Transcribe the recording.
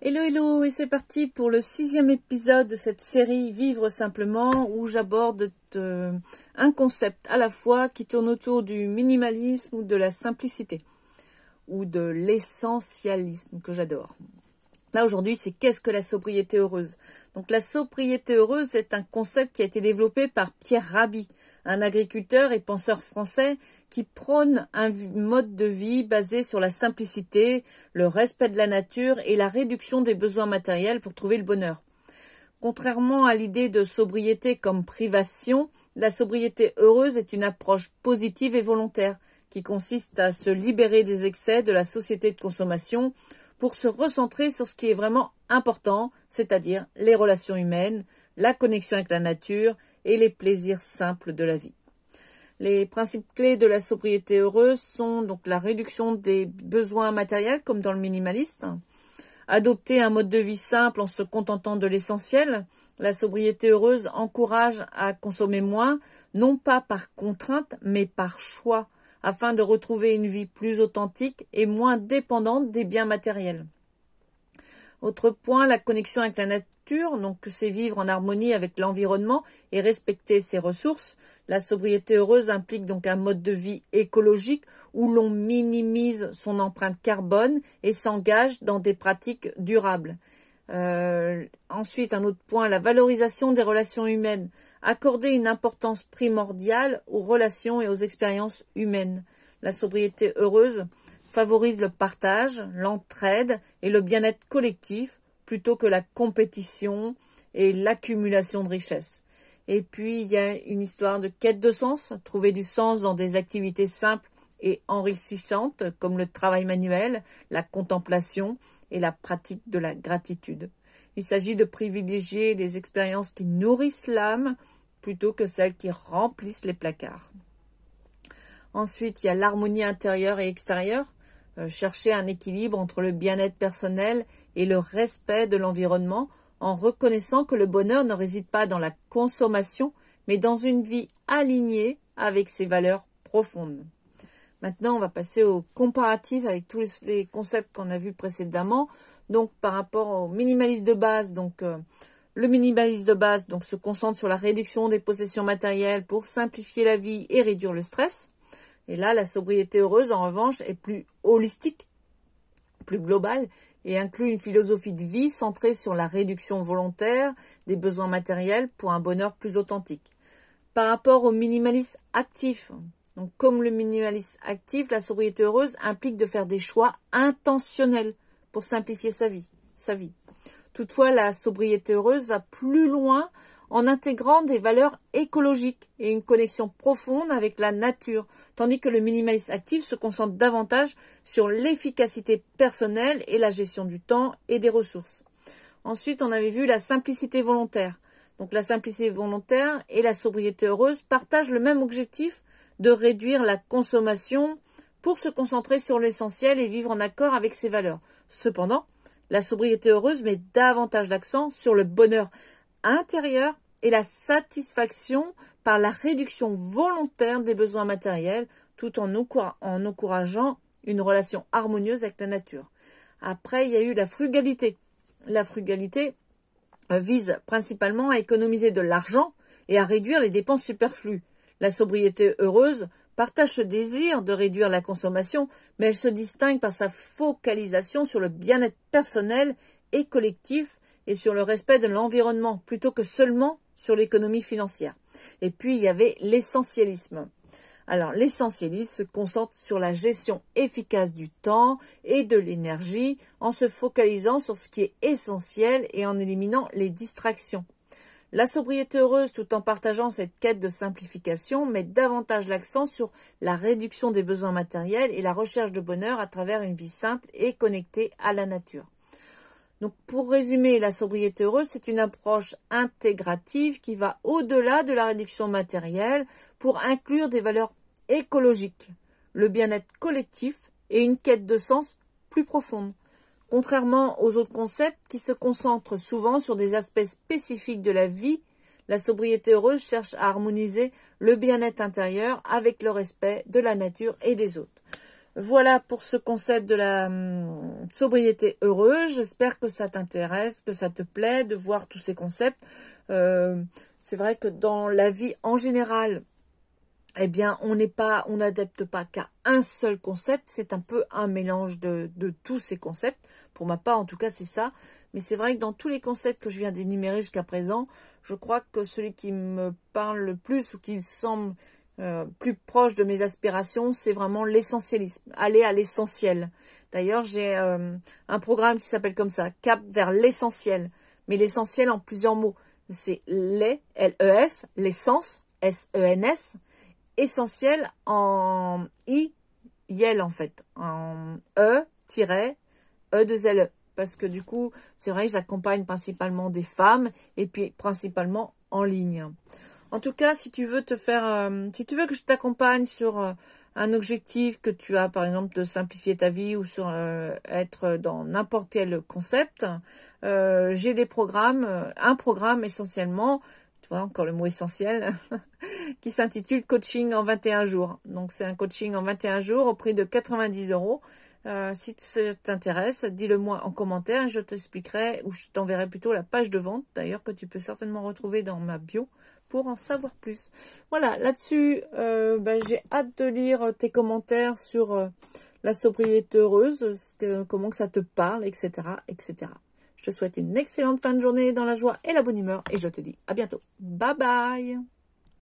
Hello hello, et c'est parti pour le 6e épisode de cette série Vivre simplement, où j'aborde un concept à la fois qui tourne autour du minimalisme ou de la simplicité ou de l'essentialisme que j'adore. Là aujourd'hui, c'est qu'est-ce que la sobriété heureuse? Donc la sobriété heureuse est un concept qui a été développé par Pierre Rabhi, un agriculteur et penseur français qui prône un mode de vie basé sur la simplicité, le respect de la nature et la réduction des besoins matériels pour trouver le bonheur. Contrairement à l'idée de sobriété comme privation, la sobriété heureuse est une approche positive et volontaire qui consiste à se libérer des excès de la société de consommation pour se recentrer sur ce qui est vraiment important, c'est-à-dire les relations humaines, la connexion avec la nature et les plaisirs simples de la vie. Les principes clés de la sobriété heureuse sont donc la réduction des besoins matériels, comme dans le minimalisme, adopter un mode de vie simple en se contentant de l'essentiel. La sobriété heureuse encourage à consommer moins, non pas par contrainte, mais par choix, afin de retrouver une vie plus authentique et moins dépendante des biens matériels. Autre point, la connexion avec la nature, donc c'est vivre en harmonie avec l'environnement et respecter ses ressources. La sobriété heureuse implique donc un mode de vie écologique où l'on minimise son empreinte carbone et s'engage dans des pratiques durables. Ensuite, un autre point, la valorisation des relations humaines. Accorder une importance primordiale aux relations et aux expériences humaines. La sobriété heureuse favorise le partage, l'entraide et le bien-être collectif plutôt que la compétition et l'accumulation de richesses. Et puis, il y a une histoire de quête de sens, trouver du sens dans des activités simples et enrichissantes comme le travail manuel, la contemplation et la pratique de la gratitude. Il s'agit de privilégier les expériences qui nourrissent l'âme plutôt que celles qui remplissent les placards. Ensuite, il y a l'harmonie intérieure et extérieure. Chercher un équilibre entre le bien-être personnel et le respect de l'environnement en reconnaissant que le bonheur ne réside pas dans la consommation, mais dans une vie alignée avec ses valeurs profondes. Maintenant, on va passer au comparatif avec tous les concepts qu'on a vus précédemment. Donc, par rapport au minimalisme de base, le minimalisme de base se concentre sur la réduction des possessions matérielles pour simplifier la vie et réduire le stress. Et là, la sobriété heureuse, en revanche, est plus holistique, plus globale et inclut une philosophie de vie centrée sur la réduction volontaire des besoins matériels pour un bonheur plus authentique. Par rapport au minimalisme actif, donc comme le minimalisme actif, la sobriété heureuse implique de faire des choix intentionnels pour simplifier sa vie. Toutefois, la sobriété heureuse va plus loin en intégrant des valeurs écologiques et une connexion profonde avec la nature, tandis que le minimalisme actif se concentre davantage sur l'efficacité personnelle et la gestion du temps et des ressources. Ensuite, on avait vu la simplicité volontaire. Donc la simplicité volontaire et la sobriété heureuse partagent le même objectif de réduire la consommation pour se concentrer sur l'essentiel et vivre en accord avec ses valeurs. Cependant, la sobriété heureuse met davantage l'accent sur le bonheur intérieur et la satisfaction par la réduction volontaire des besoins matériels tout en encourageant une relation harmonieuse avec la nature. Après, il y a eu la frugalité. La frugalité vise principalement à économiser de l'argent et à réduire les dépenses superflues. La sobriété heureuse partage ce désir de réduire la consommation, mais elle se distingue par sa focalisation sur le bien-être personnel et collectif et sur le respect de l'environnement, plutôt que seulement sur l'économie financière. Et puis, il y avait l'essentialisme. Alors, l'essentialisme se concentre sur la gestion efficace du temps et de l'énergie en se focalisant sur ce qui est essentiel et en éliminant les distractions. La sobriété heureuse, tout en partageant cette quête de simplification, met davantage l'accent sur la réduction des besoins matériels et la recherche de bonheur à travers une vie simple et connectée à la nature. Donc, pour résumer, la sobriété heureuse, c'est une approche intégrative qui va au-delà de la réduction matérielle pour inclure des valeurs écologiques, le bien-être collectif et une quête de sens plus profonde. Contrairement aux autres concepts qui se concentrent souvent sur des aspects spécifiques de la vie, la sobriété heureuse cherche à harmoniser le bien-être intérieur avec le respect de la nature et des autres. Voilà pour ce concept de la sobriété heureuse. J'espère que ça t'intéresse, que ça te plaît de voir tous ces concepts. C'est vrai que dans la vie en général, eh bien, on n'adapte pas qu'à un seul concept. C'est un peu un mélange de tous ces concepts. Pour ma part, en tout cas, c'est ça. Mais c'est vrai que dans tous les concepts que je viens d'énumérer jusqu'à présent, je crois que celui qui me parle le plus ou qui me semble plus proche de mes aspirations, c'est vraiment l'essentialisme, aller à l'essentiel. D'ailleurs, j'ai un programme qui s'appelle comme ça, Cap vers l'essentiel, mais l'essentiel en plusieurs mots. C'est L-E-S, l'essence, S-E-N-S, essentiel en I-L en fait, en E-E-2-L-E. Parce que du coup, c'est vrai que j'accompagne principalement des femmes et puis principalement en ligne. En tout cas, si tu veux que je t'accompagne sur un objectif que tu as, par exemple, de simplifier ta vie ou sur être dans n'importe quel concept, j'ai des programmes, un programme essentiellement, tu vois, encore le mot essentiel, qui s'intitule Coaching en 21 jours. Donc, c'est un coaching en 21 jours au prix de 90 €. Si ça t'intéresse, dis-le moi en commentaire et je t'expliquerai, ou je t'enverrai plutôt la page de vente, d'ailleurs, que tu peux certainement retrouver dans ma bio pour en savoir plus. Voilà, là-dessus, j'ai hâte de lire tes commentaires sur la sobriété heureuse, comment que ça te parle, etc., etc. Je te souhaite une excellente fin de journée dans la joie et la bonne humeur et je te dis à bientôt. Bye bye!